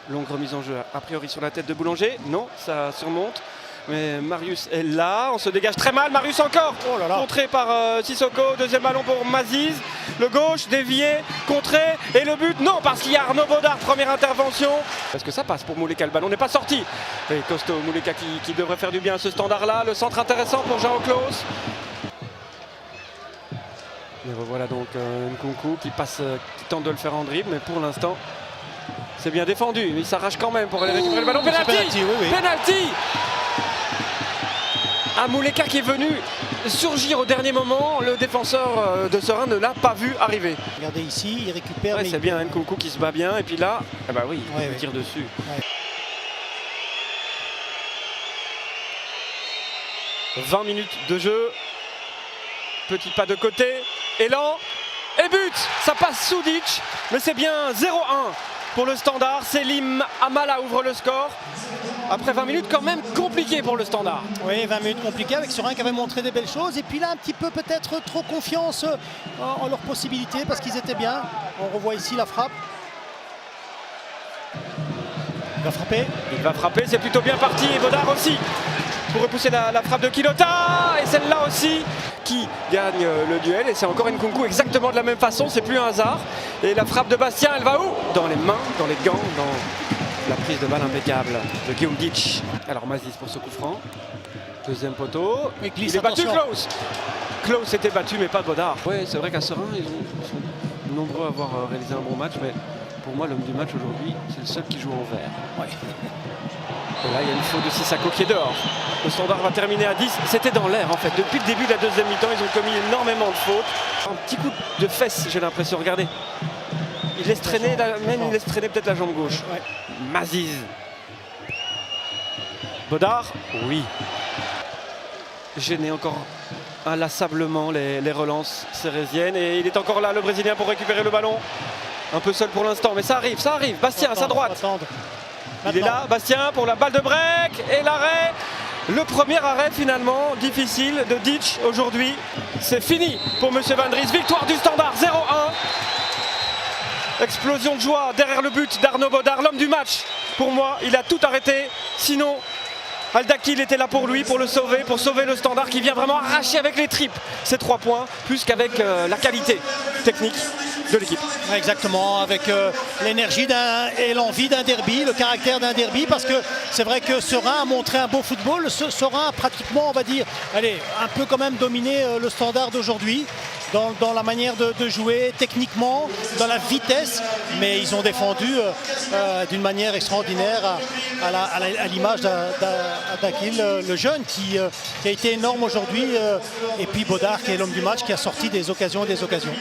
Longue remise en jeu, a priori sur la tête de Boulanger. Non, ça surmonte. Mais Marius est là, on se dégage très mal. Marius encore, contré par Sissoko. Deuxième ballon pour Maziz. Le gauche, dévié, contré. Et le but, non, parce qu'il y a Arnaud Baudard, première intervention. Est-ce que ça passe pour Mouleka? Le ballon n'est pas sorti. Et costaud, Mouleka qui devrait faire du bien à ce standard-là. Le centre intéressant pour Jean Claus. Et revoilà donc Nkunku qui tente de le faire en dribble, mais pour l'instant, c'est bien défendu. Il s'arrache quand même pour aller récupérer le ballon. Penalty, penalty. Mouleka qui est venu surgir au dernier moment, le défenseur de Serein ne l'a pas vu arriver. Regardez ici, il récupère. Ouais, c'est bien Nkunku qui se bat bien, et puis là, bah oui, il tire dessus. Ouais. 20 minutes de jeu, petit pas de côté, élan, et but. Ça passe sous Ditch, mais c'est bien 0-1 pour le Standard. Selim Amala ouvre le score. Après 20 minutes quand même compliqué pour le Standard. Oui, 20 minutes compliquées avec Serein qui avait montré des belles choses. Et puis là, un petit peu peut-être trop confiance en leurs possibilités parce qu'ils étaient bien. On revoit ici la frappe. Il va frapper. Il va frapper, c'est plutôt bien parti. Et Baudard aussi pour repousser la frappe de Quilota. Et celle-là aussi qui gagne le duel. Et c'est encore Nkunku exactement de la même façon. C'est plus un hasard. Et la frappe de Bastien, elle va où? Dans les mains, dans les gants, dans la prise de balle impeccable de Guillaume Ditch. Alors Maziz pour ce coup franc. Deuxième poteau. Il est battu, Klaus. Klaus était battu, mais pas Baudard. Oui, c'est vrai qu'à Serein, ils sont nombreux à avoir réalisé un bon match. Mais pour moi, l'homme du match aujourd'hui, c'est le seul qui joue en vert. Ouais. Et là, il y a une faute de Sissako qui est dehors. Le Standard va terminer à 10. C'était dans l'air, en fait. Depuis le début de la deuxième mi-temps, ils ont commis énormément de fautes. Un petit coup de fesse, j'ai l'impression. Regardez. Il laisse traîner, il laisse traîner peut-être la jambe gauche. Ouais. Maziz. Baudard, oui. Gêné encore inlassablement les relances cérésiennes. Et il est encore là, le Brésilien, pour récupérer le ballon. Un peu seul pour l'instant, mais ça arrive, ça arrive. Bastien à sa droite. Il est là, Bastien, pour la balle de break. Et l'arrêt. Le premier arrêt finalement difficile de Ditch aujourd'hui. C'est fini pour M. Van Dries. Victoire du Standard 0-1. Explosion de joie derrière le but d'Arnaud Baudard, l'homme du match. Pour moi, il a tout arrêté. Sinon, Al-Dakil était là pour lui, pour le sauver, pour sauver le Standard qui vient vraiment arracher avec les tripes ces 3 points, plus qu'avec la qualité technique de l'équipe. Exactement, avec l'énergie et l'envie d'un derby, le caractère d'un derby, parce que c'est vrai que Serein a montré un beau football. Serein a pratiquement, on va dire, allez, un peu quand même dominé le Standard d'aujourd'hui. Dans la manière de jouer, techniquement, dans la vitesse, mais ils ont défendu d'une manière extraordinaire à l'image d'Al-Dakil, le jeune qui a été énorme aujourd'hui, et puis Baudard qui est l'homme du match, qui a sorti des occasions et des occasions.